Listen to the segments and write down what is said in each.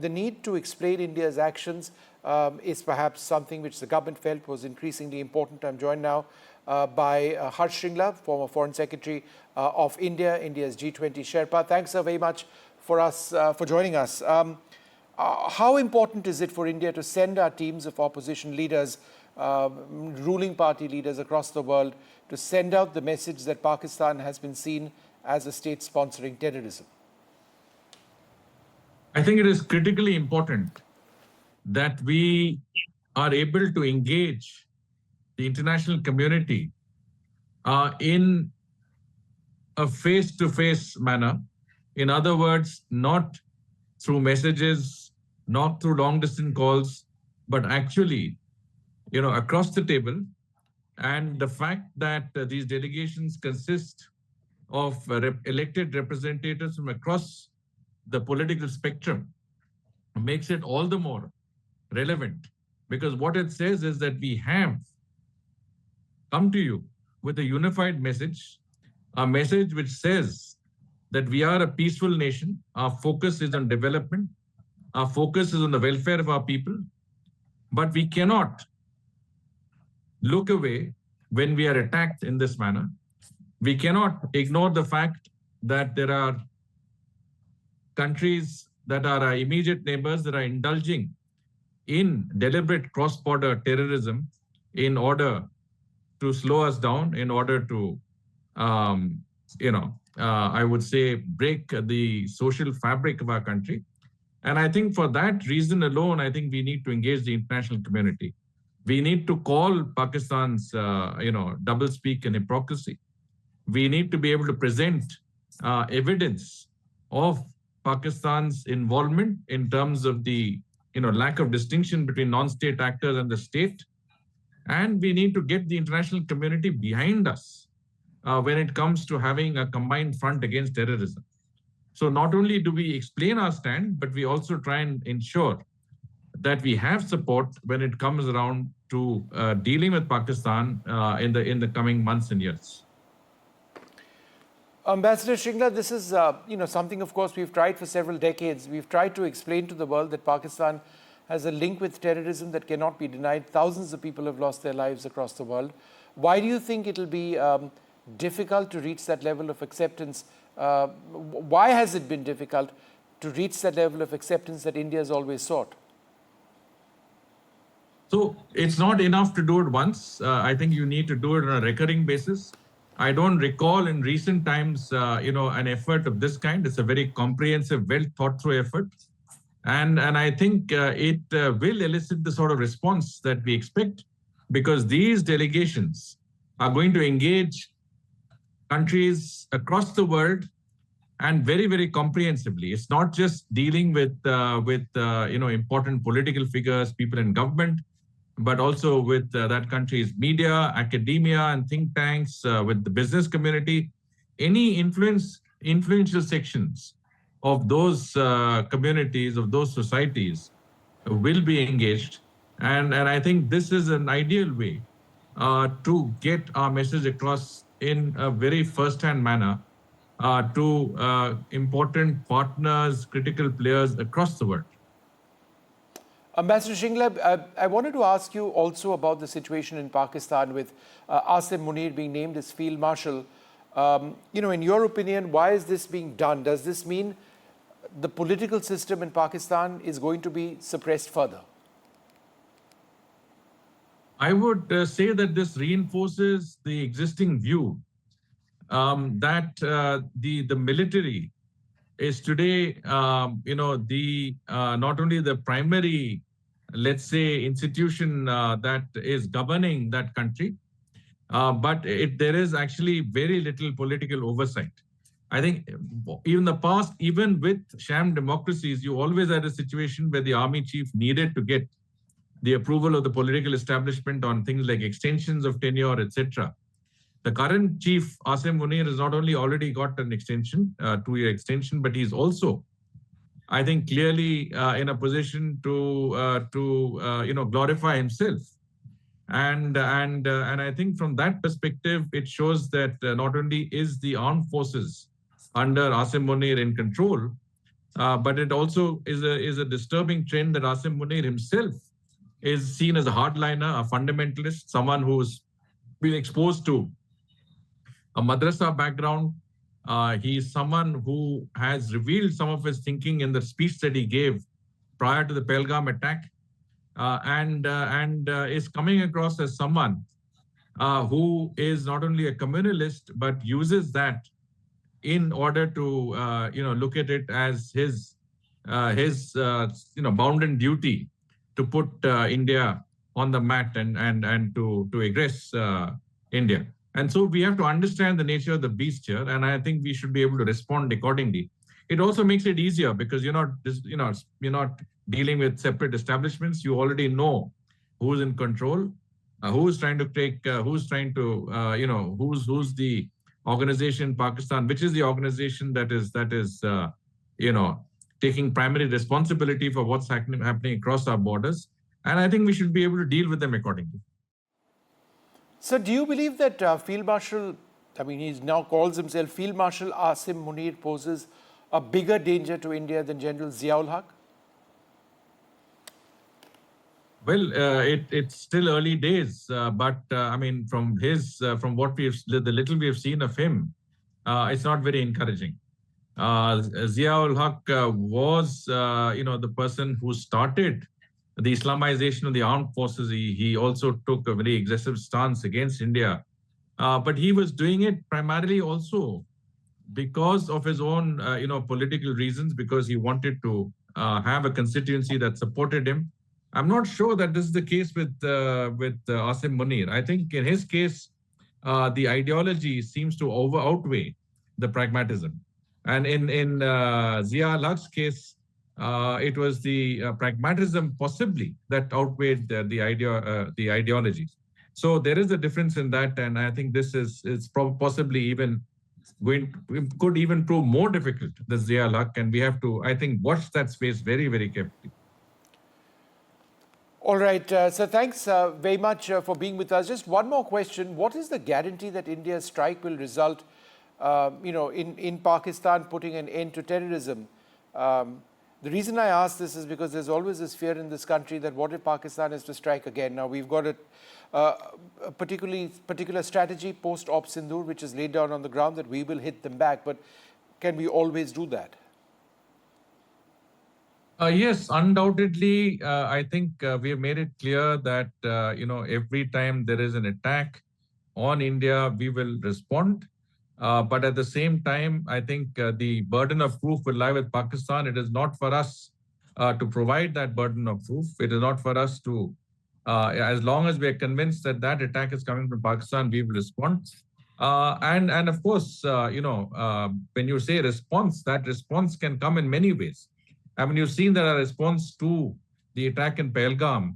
The need to explain India's actions is perhaps something which the government felt was increasingly important. I'm joined now by Harsh Vardhan, former Foreign Secretary of India, India's G20 Sherpa. Thanks very much for joining us. How important is it for India to send our teams of opposition leaders, ruling party leaders across the world, to send out the message that Pakistan has been seen as a state sponsoring terrorism? I think it is critically important that we are able to engage the international community in a face-to-face manner. In other words, not through messages, not through long-distance calls, but actually, across the table. And the fact that these delegations consist of elected representatives from across the political spectrum makes it all the more relevant, because what it says is that we have come to you with a unified message, a message which says that we are a peaceful nation. Our focus is on development. Our focus is on the welfare of our people. But we cannot look away when we are attacked in this manner. We cannot ignore the fact that there are countries that are our immediate neighbors that are indulging in deliberate cross-border terrorism in order to slow us down, in order to, I would say, break the social fabric of our country. And I think for that reason alone, I think we need to engage the international community. We need to call Pakistan's, doublespeak and hypocrisy. We need to be able to present evidence of Pakistan's involvement in terms of the lack of distinction between non-state actors and the state. And we need to get the international community behind us when it comes to having a combined front against terrorism. So not only do we explain our stand, but we also try and ensure that we have support when it comes around to dealing with Pakistan in the coming months and years. Ambassador Shringla, this is something, of course, we've tried for several decades. We've tried to explain to the world that Pakistan has a link with terrorism that cannot be denied. Thousands of people have lost their lives across the world. Why do you think it'll be difficult to reach that level of acceptance? Why has it been difficult to reach that level of acceptance that India has always sought? So it's not enough to do it once. I think you need to do it on a recurring basis. I don't recall in recent times, an effort of this kind. It's a very comprehensive, well thought through effort. And I think it will elicit the sort of response that we expect, because these delegations are going to engage countries across the world and very, very comprehensively. It's not just dealing with important political figures, people in government, but also with that country's media, academia, and think tanks, with the business community. Any influential sections of those communities, of those societies, will be engaged. And I think this is an ideal way to get our message across in a very first-hand manner to important partners, critical players across the world. Ambassador Shringla, I wanted to ask you also about the situation in Pakistan with Asim Munir being named as Field Marshal. In your opinion, why is this being done? Does this mean the political system in Pakistan is going to be suppressed further? I would say that this reinforces the existing view that the military is today, not only the primary, let's say, institution that is governing that country, but there is actually very little political oversight. I think in the past, even with sham democracies, you always had a situation where the army chief needed to get the approval of the political establishment on things like extensions of tenure, etc. The current chief, Asim Munir, has not only already got an extension, 2-year extension, but he's also, I think, clearly in a position to glorify himself. And I think from that perspective, it shows that not only is the armed forces under Asim Munir in control, But it also is a disturbing trend that Asim Munir himself is seen as a hardliner, a fundamentalist, someone who's been exposed to a madrasa background. He is someone who has revealed some of his thinking in the speech that he gave prior to the Pelgam attack, and is coming across as someone who is not only a communalist but uses that in order to look at it as his bounden duty to put India on the mat and to aggress India. And so we have to understand the nature of the beast here, and I think we should be able to respond accordingly. It also makes it easier because you're not dealing with separate establishments. You already know who's in control, who's trying to take, who's trying to, who's the organization in Pakistan, which is the organization that is taking primary responsibility for what's happening across our borders. And I think we should be able to deal with them accordingly. So do you believe that Field Marshal, I mean, he now calls himself Field Marshal Asim Munir, poses a bigger danger to India than General Ziaul Haq? Well, it's still early days, but I mean, from what the little we have seen of him, it's not very encouraging. Ziaul Haq was, the person who started the Islamization of the armed forces. He also took a very aggressive stance against India, but he was doing it primarily also because of his own, political reasons, because he wanted to have a constituency that supported him. I'm not sure that this is the case with Asim Munir. I think in his case, the ideology seems to outweigh the pragmatism. And in Zia Lak's case, it was the pragmatism possibly that outweighed the ideologies. So there is a difference in that, and I think this is possibly even could even prove more difficult than Zia Lak, and we have to, I think, watch that space very, very carefully. All right, so thanks very much for being with us. Just one more question. What is the guarantee that India's strike will result, in Pakistan putting an end to terrorism? The reason I ask this is because there's always this fear in this country that what if Pakistan is to strike again? Now, we've got a particular strategy post-op Sindoor, which is laid down on the ground that we will hit them back. But can we always do that? Yes, undoubtedly. I think we have made it clear that, every time there is an attack on India, we will respond. But at the same time, I think the burden of proof will lie with Pakistan. It is not for us to provide that burden of proof. It is not for us to, as long as we are convinced that that attack is coming from Pakistan, we will respond. And of course, when you say response, that response can come in many ways. I mean, you've seen that our response to the attack in Pahalgam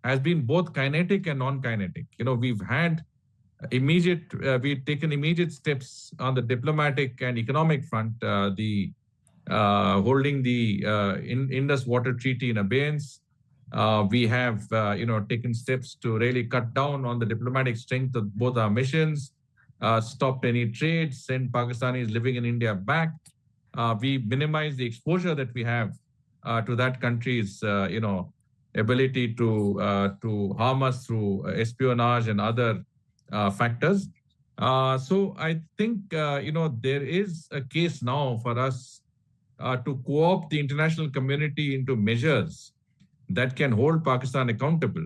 has been both kinetic and non-kinetic. We've taken immediate steps on the diplomatic and economic front, holding the Indus Water Treaty in abeyance. We have, taken steps to really cut down on the diplomatic strength of both our missions, stopped any trade, sent Pakistanis living in India back. We minimize the exposure that we have to that country's, ability to harm us through espionage and other factors. So I think, there is a case now for us to co-opt the international community into measures that can hold Pakistan accountable.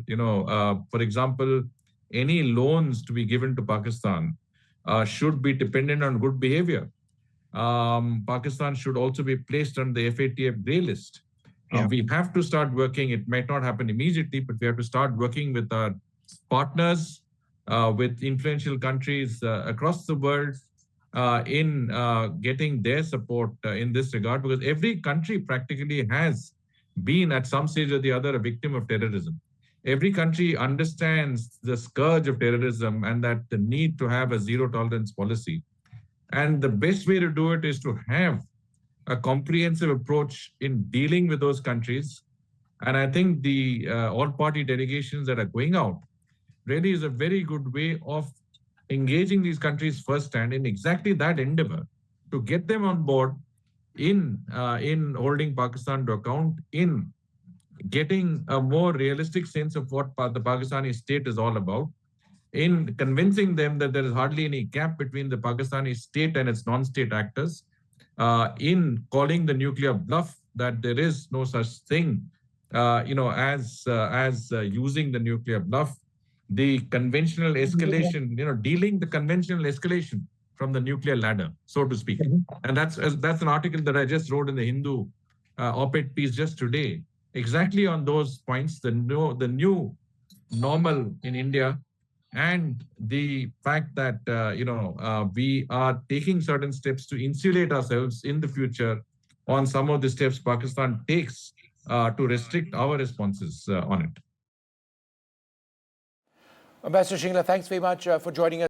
For example, any loans to be given to Pakistan should be dependent on good behavior. Pakistan should also be placed on the FATF grey list. We have to start working. It might not happen immediately, but we have to start working with our partners, with influential countries across the world in getting their support in this regard, because every country practically has been at some stage or the other a victim of terrorism. Every country understands the scourge of terrorism and that the need to have a zero tolerance policy. And the best way to do it is to have a comprehensive approach in dealing with those countries. And I think the all-party delegations that are going out really is a very good way of engaging these countries firsthand in exactly that endeavor to get them on board in holding Pakistan to account, in getting a more realistic sense of what the Pakistani state is all about, in convincing them that there is hardly any gap between the Pakistani state and its non-state actors, in calling the nuclear bluff that there is no such thing, as using the nuclear bluff, the conventional escalation, dealing the conventional escalation from the nuclear ladder, so to speak. And that's an article that I just wrote in the Hindu op-ed piece just today, exactly on those points, the new normal in India, and the fact that we are taking certain steps to insulate ourselves in the future on some of the steps Pakistan takes to restrict our responses on it. Ambassador Shringla, thanks very much for joining us.